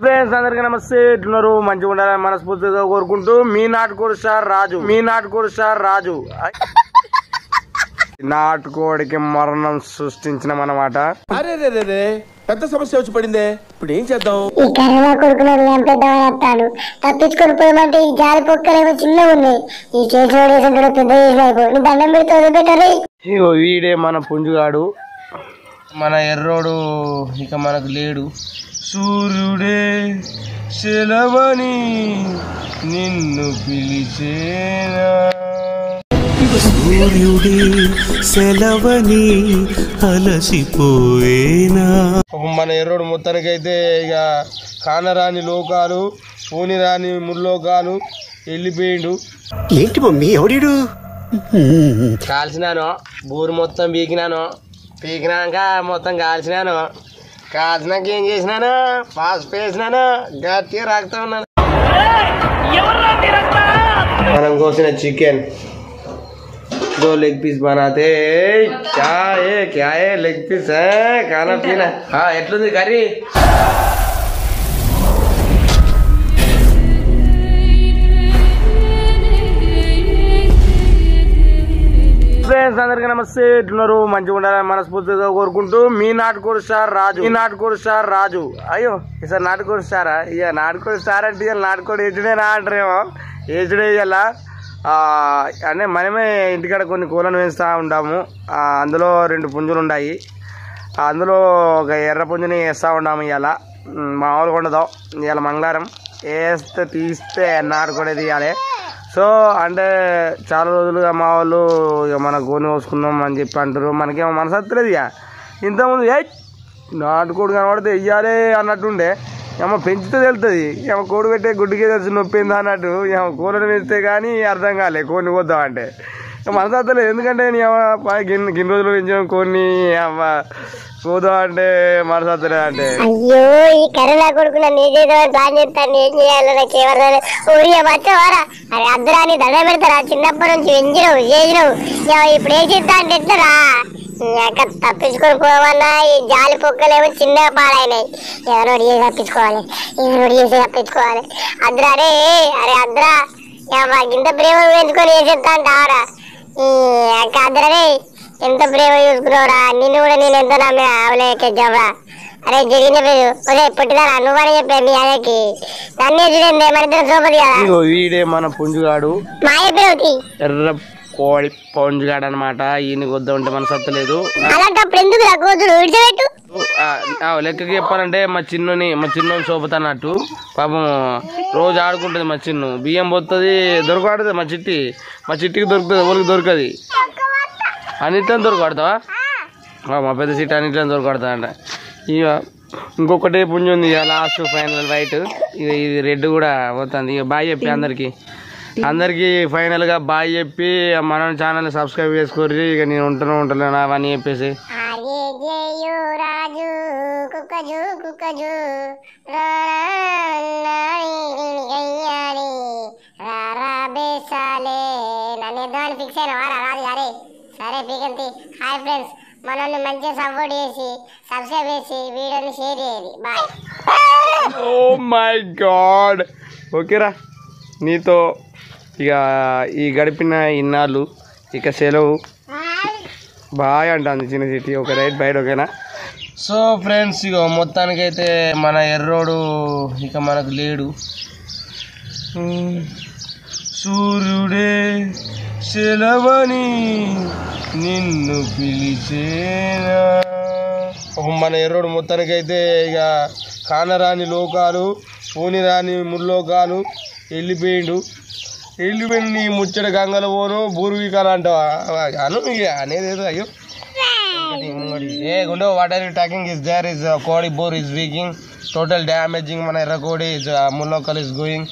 Friends అందరికీ నమస్తే. ఎట్లున్నారు? మంచిగా ఉండాలని మనస్ఫూర్తిగా కోరుకుంటూ మీ నాటుకోడి స్టార్ రాజు నాటుకోడికి మరణం సృష్టించినమన్నమాట. అరే పెద్ద సమస్య వచ్చి పడిందే, ఇప్పుడు ఏం చేద్దాం? ఈ కరోనా కొడుకున్నాడు చంపేద్దామని వస్తాడు. తప్పించుకొని పోయమంటే ఈ జాలి పొక్కలేమో చిన్నగా ఉన్నాయి. ఈ చేసిన పెద్ద చేసిన దండం పెడితే వదిలిపెట్టారు. ఇగో వీడే మన పుంజుగాడు, మన ఎర్రోడు ఇక మనకు లేడు. సూర్యుడే సెలవని నిన్ను పిలిచేనా, సూర్యుడే సెలవని అలసిపోయేనా. మన ఎర్రోడు మొత్తానికైతే ఇక కానరాని లోకాలు పోని రాని ముల్లోకాలు వెళ్ళిపోయిండు. ఏంటి మమ్మీ ఎవడు? కాల్చినాను, బూరు మొత్తం పీకినాక మొత్తం కాల్చినాను. కాల్చినాక ఏం చేసినాను, పాస్ వేసినాను, గట్టిగా రాకుతా ఉన్నాను. మనం కోసిన చికెన్ दो लेग पीस बनाते. क्या है लेग पीस है, खाना पीना. हाँ एट्लुंदी करी. ఫ్రెండ్స్ అందరికీ నమస్తే. ఎట్లున్నారు? మంచిగా ఉండాలని మనస్ఫూర్తిగా కోరుకుంటూ మీ నాటుకోడి స్టార్ రాజు. అయ్యో ఈసారి నాటుకోడి స్టారా? ఇక నాటుకోడి స్టార్ అంటే ఇక నాటుకోడి ఏజుడేనా అంటారేమో. ఏజుడే ఇవాళ అంటే మనమే ఇంటికాడ కొన్ని కోళ్ళను వేస్తూ ఉంటాము. అందులో 2 పుంజులు ఉన్నాయి. అందులో ఒక ఎర్ర పుంజుని వేస్తూ ఉంటాము. ఇవాళ మామూలుగా ఉండదు. ఇవాళ మంగళవారం వేస్తే తీస్తే నాటుకోడే తీయాలి. సో అంటే చాలా రోజులుగా మా వాళ్ళు ఇక మన గోని కోసుకుందాం అని చెప్పి అంటారు. మనకేమో మనసత్తలేదు. ఇక ఇంతకుముందు నాటుకోడి కనబడితే వెయ్యాలి అన్నట్టుండే. ఏమో పెంచితే తెలుస్తుంది. ఏమో కోడి పెట్టే గుడ్డికే తెలిసి నొప్పిందా అన్నట్టు. ఏమో కోళ్ళని పెంచితే కానీ అర్థం కాలే కోడిని కోద్దాం అంటే. మనసత్తలేదు. ఎందుకంటే గిన్ని రోజులు పెంచాం కోడిని, పోదాం అంటే మనసత్తలేదు. అంటే అయ్యో ఈ కరోనా కొడుకున్న ప్లాన్ చేస్తాను. ఏం చేయాలి నాకు ఎవరు ఊరిగా వచ్చావారా? అరే అద్దరాని దండ పెడతారా? చిన్నప్పటి నుంచి చేసినావు. ఇప్పుడు ఏం చేస్తా అంటే ఎట్లరా? తప్పించుకొని పోవన్నా ఈ జాలి పొక్కలేమో చిన్నగా పాడైనాయి. ఎవరో తప్పించుకోవాలి. అద్దరా అరే అద్దరా ఇంత ప్రేమ పెంచుకొని వేసేస్తా అంటావరా? అద్దరే ఎంత ప్రేమ చూసుకున్నావురా? నిన్ను కూడా నేను ఎంత అవలేకెచ్చావురా? అరే జరిగిన పేరు పుట్టిదారా నువ్వని చెప్పే మీ ఆయనకి నన్నే చూడండి మన ఇద్దరు సోపది కదా. వీడే మన పుంజుగాడు, మా పేరు ఎర్ర కోడి పుంజుగాడు అనమాట. ఈయన కొద్దా ఉంటే మన సత్తలేదు. అలాంటప్పుడు ఎందుకు కోతులు విడిచిపెట్టు. లెక్కకి చెప్పాలంటే మా చిన్నోని సోపుతానట్టు. పాపం రోజు ఆడుకుంటుంది మా చిన్ను. బియ్యం పోతుంది, దొరకడుతుంది. మా చిట్టికి దొరుకుతుంది, ఊరికి దొరకది. అన్నిట్లో దొరకడతావా? మా పెద్ద చిట్టి అన్నిట్లో దొరకడతా అంట. ఇక ఇంకొకటే పుంజు ఉంది. ఇక లాస్ట్ ఫైనల్ వైట్. ఇక ఇది రెడ్ కూడా పోతుంది. ఇక బాయ్ చెప్పి అందరికి ఫైనల్గా బాయ్ చెప్పి మన ఛానల్ని సబ్స్క్రైబ్ చేసుకోర్రి. ఇక నేను ఉంటలేను అవన్నీ చెప్పేసి. ఫిక్స్ అయిన వారా రాదు గారే. సరే పీకంతి. హాయ్ ఫ్రెండ్స్, మనల్ని మంచిగా సపోర్ట్ చేసి సబ్స్క్రైబ్ చేసి వీడియోని షేర్ చేయాలి. బాయ్. Oh my god. ఓకేరా, నీతో ఇక ఈ గడిపిన ఇన్నాళ్ళు ఇక సెలవు. బాయ్ అంటుంది చిన్న సిటీ. ఒక రైట్ బయట. ఓకేనా? సో ఫ్రెండ్స్ ఇక మొత్తానికైతే మన ఎర్రోడు ఇక మనకు లేడు. సూర్యుడే సెలవని నిన్ను పిలిచేనా. మన ఎర్రోడు మొత్తానికైతే ఇక కానరాని లోకాలు పోని రాని ముల్లోకాలు వెళ్ళిపోయిండు. నీ ముచ్చట గంగలు పోను బూర్వీకాలు అంటావా అను. ఇక అనేది ఏదో. అయ్యో ఏ గుండో what are you talking? Is there is కోడి bore is weaking total damaging. మన ఎర్ర కోడి ఇస్ ముల్లోకల్ is going.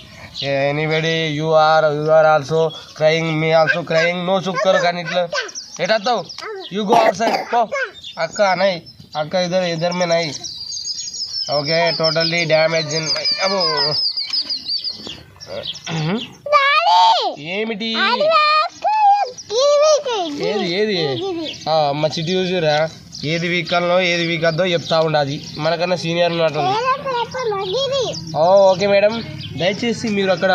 Anybody you are also crying, me also crying. No చుక్కరు కానీ ఇట్లా ఎటావు. యూ గో అవుట్ సైడ్ పో. అక్క నై అక్క ఇద్దరు మే నై. Okay totally damage. అబో ఏమిటి ఏది మా చిట్టి చూసిరా? ఏది వీకల్లో ఏది వీకద్దో చెప్తా ఉండదు. మనకన్నా సీనియర్ ఉన్నట్టుంది. ఓకే మేడం, దయచేసి మీరు అక్కడ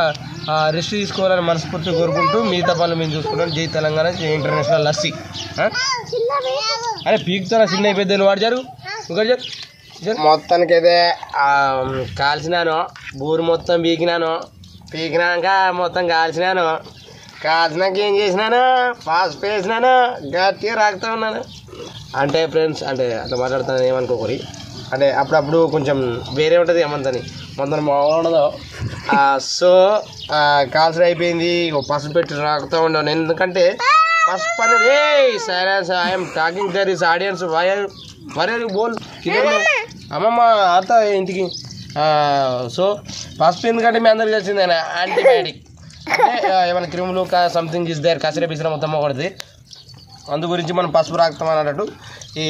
రెస్ట్ తీసుకోవాలని మనస్ఫూర్తిగా కోరుకుంటూ మిగతా పనులు మేము చూసుకుంటాం. జై తెలంగాణ, జై ఇంటర్నేషనల్ లస్సీ. అరే పీకుతున్నా చిన్న పెద్దలు వాడు మొత్తానికి అయితే కాల్చినాను, బూరు మొత్తం పీకినాక మొత్తం కాల్చినాను. కాల్చినాక ఏం చేసినాను, పసుపు వేసినాను, గట్టిగా రాకుతా ఉన్నాను. అంటే ఫ్రెండ్స్, అంటే అట్లా మాట్లాడుతాను ఏమనుకోకరి, అంటే అప్పుడప్పుడు కొంచెం వేరే ఉంటుంది ఏమంతని మొత్తం బాగుండదు. సో కాల్చడం అయిపోయింది, పసుపు పెట్టి రాకుతూ ఉండను. ఎందుకంటే పసుపు అనేది silence, I'm talking there is audience వరేరు బోల్ అమ్మమ్మ అత్త ఇంటికి. సో పసుపు ఎందుకంటే మీ అందరికి తెలిసింది యాంటీబయాటిక్, అంటే ఏమైనా క్రిములు సంథింగ్ ఇస్ దేర్, కసిరే పిసిర మొత్తం ఒకటిది. అందు గురించి మనం పసుపు రాకుతాం అన్నట్టు. ఈ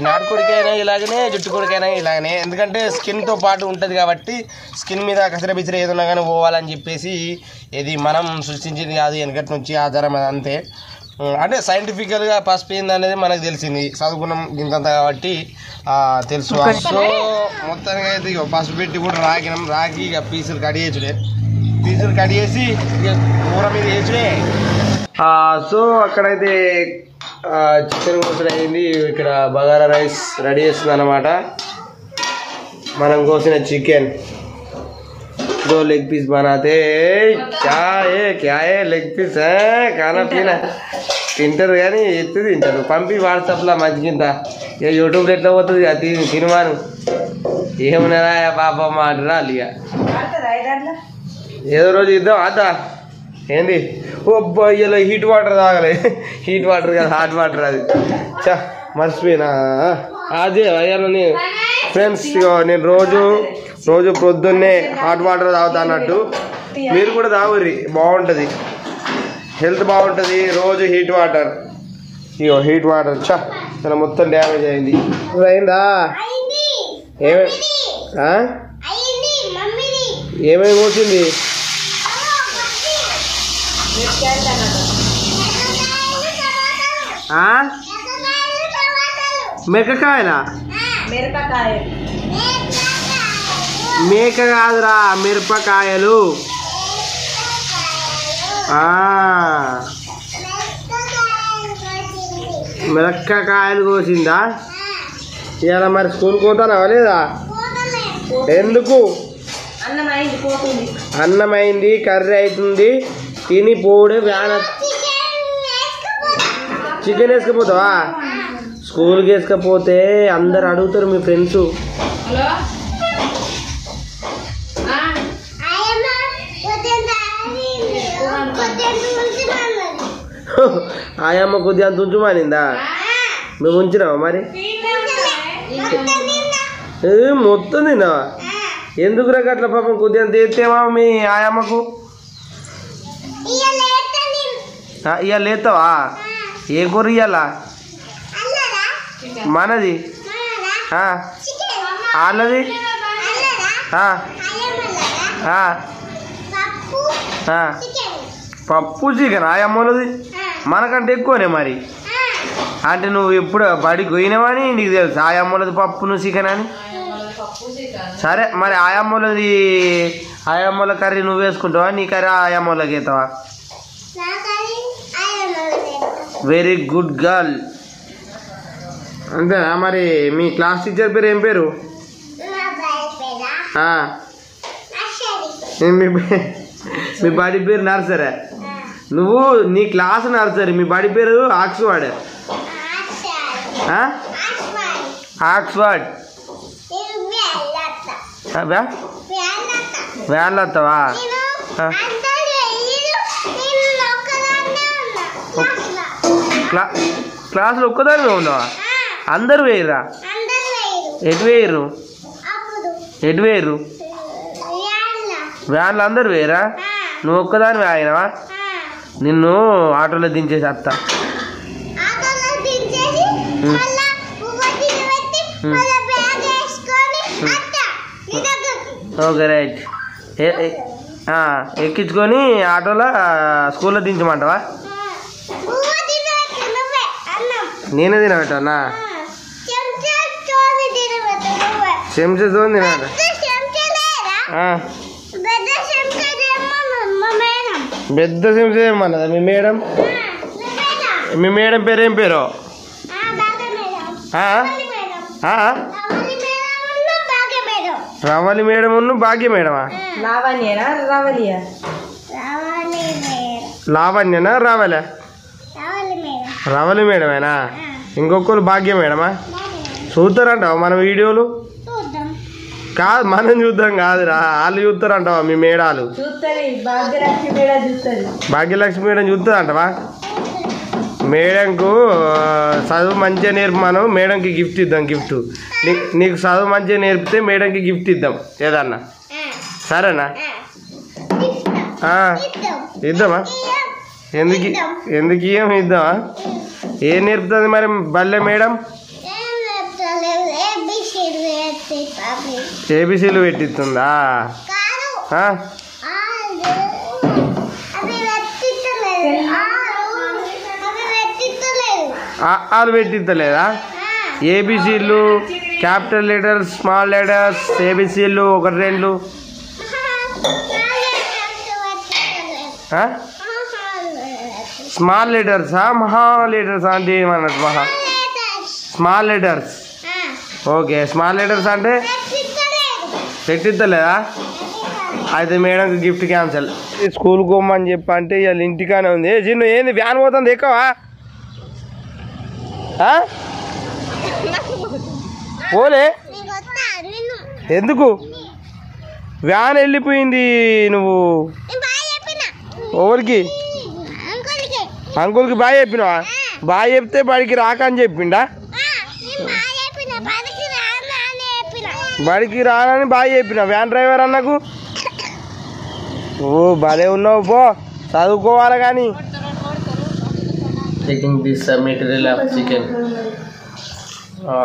నాటుకోడికైనా ఇలాగనే, జుట్టుకోడికైనా ఇలాగనే, ఎందుకంటే స్కిన్తో పాటు ఉంటుంది కాబట్టి స్కిన్ మీద కసిర పిసిర ఏదన్నా కానీ పోవాలని చెప్పేసి ఇది మనం సృష్టించింది కాదు, వెనకటి నుంచి ఆధారం అది అంతే. అంటే సైంటిఫికల్గా పసుపు ఏంది అనేది మనకు తెలిసింది, చదువుకున్నాం ఇంతంత కాబట్టి తెలుసు. సో మొత్తానికి అయితే ఇక పసుపు పెట్టి కూడా రాకి ఇక పీసులు కట్ చేసి ఇక కూర మీద వేసుడే. సో అక్కడైతే చికెన్ కోసడం అయింది, ఇక్కడ బగారా రైస్ రెడీ చేస్తుంది అన్నమాట. మనం కోసిన చికెన్ दो लेग पीस बनाते क्या है लेग पीस है खाना पीना తింటారు కానీ ఎత్తు తింటారు. పంపి వాట్సాప్లో మంచిగింత ఇక యూట్యూబ్లో ఎట్లా పోతుంది అది సినిమాను ఏమన్నారా పాపమ్మ అంటారా ఇక ఏదో రోజు ఇద్దాం అదా ఏంది. ఓ ఇలా హీట్ వాటర్ తాగలే, హీట్ వాటర్ కాదు హాట్ వాటర్ అది. చా మర్చిపోయినా అదే అయ్యాను ఫ్రెండ్స్. నేను రోజు పొద్దున్నే హాట్ వాటర్ తాగుతా అన్నట్టు, మీరు కూడా తాగుర్రి, బాగుంటుంది, హెల్త్ బాగుంటుంది. రోజు హీట్ వాటర్, ఇగో హీట్ వాటర్. చా చాలా మొత్తం డ్యామేజ్ అయింది. అయిందా ఏమేమి కూర్చుంది? మిరపకాయలా? మేక కాదురా, మిరపకాయలు. మిరపకాయలు కోసిందా? ఇవాళ మరి స్కూల్కి పోతానా లేదా? ఎందుకు? అన్నమైంది, కర్రీ అవుతుంది, తిని పోడే వ్యాన్. చికెన్ వేసుకపోతావా? స్కూల్కి వేసుకపోతే అందరు అడుగుతారు మీ ఫ్రెండ్స్. ఆయమ్మ కొద్దిగా అంత ఉంచుమానిందా? మేము ఉంచినావా మరి? మొత్తం తిన్నావా? ఎందుకు రా అట్లా పాపం కొద్దిగా అంత ఎత్తేవా మీ ఆయమ్మకు? ఇవాళ లేతావా? ఏ కూర ఇవ్వాలా? మనది వాళ్ళది పప్పు చికెన్ ఆయమ్మలది మనకంటే ఎక్కువనే మరి. అంటే నువ్వు ఎప్పుడు బడికి పోయినావని నీకు తెలుసు ఆయమ్మలది పప్పును చికెన్ అని. సరే మరి ఆయమ్మల కర్రీ నువ్వు వేసుకుంటావా? నీ కర్రీ ఆయమ్మలకి వేస్తావా? Very good girl. అంతేనా? మరి మీ క్లాస్ టీచర్ పేరు ఏం పేరు? మీ బడి పేరు నర్సరీ. నువ్వు నీ క్లాస్ నర్సరీ, మీ బడి పేరు ఆక్స్ఫర్డ్. ఆక్స్ఫర్డ్ వ్యాన్లో వస్తావా? క్లాసులో ఒక్కదాని ఉన్నావా? అందరు వేయరా? ఎటు వేయరు? వ్యాన్లో అందరు వేయరా? నువ్వు ఒక్కదాని వేయనవా? నిన్ను ఆటోలో దించేసి వస్తా. Okay right. ఎక్కించుకొని ఆటోలో స్కూల్లో దించమంటావా? నేనే తినబెట్టా? చెంచాతో తినబెట్టా. పెద్ద చెంచా ఏమన్నదా మీ మేడం? మీ మేడం పేరు ఏం పేరు? రవలి మేడం భాగ్య మేడమా? లావణ్యనా రావలే? రవలి మేడమేనా? ఇంకొకరు భాగ్య మేడమా? చూస్తారంటావా మన వీడియోలు? కాదు మనం చూద్దాం కాదురా, వాళ్ళు చూస్తారంటావా మీ మేడాలు? భాగ్యలక్ష్మి మేడం చూస్తుంది అంటవా? మేడంకు చదువు మంచిగా నేర్పమాను, మేడంకి గిఫ్ట్ ఇద్దాం. గిఫ్ట్ నీకు చదువు మంచిగా నేర్పితే మేడంకి గిఫ్ట్ ఇద్దాం ఏదన్నా, సరేనా? ఇద్దామా? ఎందుకు ఇద్దామా? ఏం నేర్పుతుంది మరి బల్లె మేడం? ఏబిసీలు పెట్టిస్తుందా? వాళ్ళు పెట్టిస్తలేదా? ఏబిసీలు, క్యాపిటల్ లెటర్స్, స్మాల్ లెటర్స్, ఏబిసీలు 1 2 స్మాల్ లెటర్సా మహా లెటర్స్ అంటే ఏమన్నట్టు? Small letters. Okay, small letters అంటే పెట్టిస్తలేదా? అయితే మేడంకి గిఫ్ట్ క్యాన్సల్. స్కూల్కి పోమని చెప్పంటే ఇవాళ ఇంటికానే ఉంది. చిన్న ఏంది వ్యాన్ పోతుంది ఎక్కువ? పోలే ఎందుకు? వ్యాన్ వెళ్ళిపోయింది. నువ్వు ఎవరికి? అంకుల్కి బాయ్ చెప్పినావా? బాయ్ చెప్తే బడికి రాక అని చెప్పిండా? బడికి రానని బాయ్ చెప్పినా వ్యాన్ డ్రైవర్ అన్నకు? ఓ భలే ఉన్నావు, పో చదువుకోవాలి. కానీ taking this material of chicken.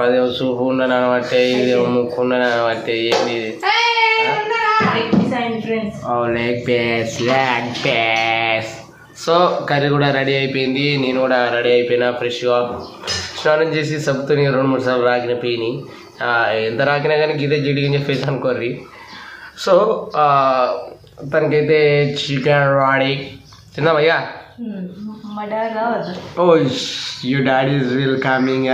అదేమో సూపు ఉండని అనబట్టే, ఇదేమో ముక్కు ఉండని అనబట్టే. ఏంది లెగ్ పీస్. సో కర్రీ కూడా రెడీ అయిపోయింది, నేను కూడా రెడీ అయిపోయినా. ఫ్రెష్గా స్నానం చేసి సబ్బుతో 2-3 సార్లు రాకిన పోయినాయి. ఎంత రాకినా కానీ గిదే జిడిగిని చెప్పేసి అనుకోర్రి. సో తనకైతే చికెన్ రెడీ. తిందామయ్యా? Oh you daddy is will coming.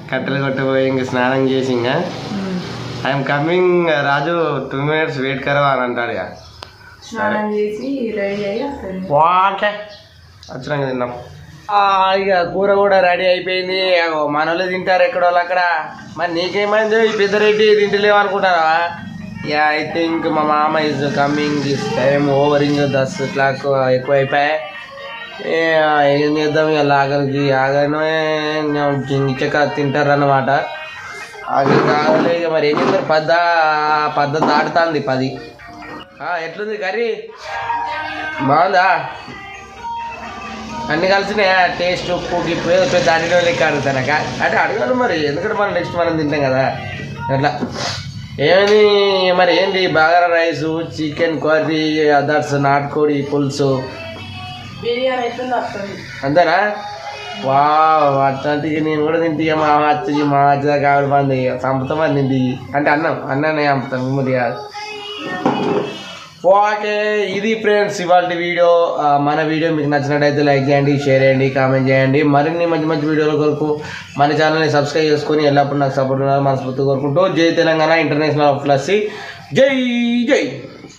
కట్టెలు కొట్టబోయి ఇంకా స్నానం చేసి ఇంకా I'm coming Raju 2 minutes wait కరవా అని అంటాడు. ఓకే వచ్చినాక తిన్నాం. ఇక కూర కూడా రెడీ అయిపోయింది. మన వాళ్ళు తింటారు ఎక్కడ వాళ్ళు అక్కడ. మరి నీకేమైంది? ఈ పెద్దరెడ్డి తింటలేవు అనుకుంటారా? ఐ థింక్ మా మామ is coming this time overing 10 o'clock ఎక్కువ అయిపోయాయి. ఏం చేద్దాం ఇక ఆగలికి ఆగనే ఇంచక తింటారు అన్నమాట. ఆగలి కాగలే ఇక మరి ఏం చేస్తారు? పద్ధతి దాటుతుంది 10. ఎట్లుంది కర్రీ? బాగుందా? అన్ని కలిసినాయా? టేస్ట్, ఉప్పు, గిప్పు పెద్ద అడిగిన లెక్క అడుగుతానక అంటే అడగాలి మరి, ఎందుకంటే మనం నెక్స్ట్ మనం తింటాం కదా అట్లా. ఏమి మరి ఏంటి? Bagara rice, chicken curry, others నాటుకోడి పులుసు, అంతేనా? వా అట్లాంటివి నేను కూడా తింటే మా అచ్చ కావడి మంది చంపుతామని తింటి అంటే అన్నానే చంపుతాం మిమ్మల్ని కాదు. ఓకే ఇది ఫ్రెండ్స్ ఇవాళ వీడియో. మన వీడియో మీకు నచ్చినట్టయితే లైక్ చేయండి, షేర్ చేయండి, కామెంట్ చేయండి. మరిన్ని మంచి మంచి వీడియోల కొరకు మన ఛానల్ని సబ్స్క్రైబ్ చేసుకొని ఎల్లప్పుడు నాకు సపోర్ట్ ఉండాలని మనస్ఫూర్తిగా కోరుకుంటూ జై తెలంగాణ ఇంటర్నేషనల్ ఆఫ్ ప్లస్. జై జై.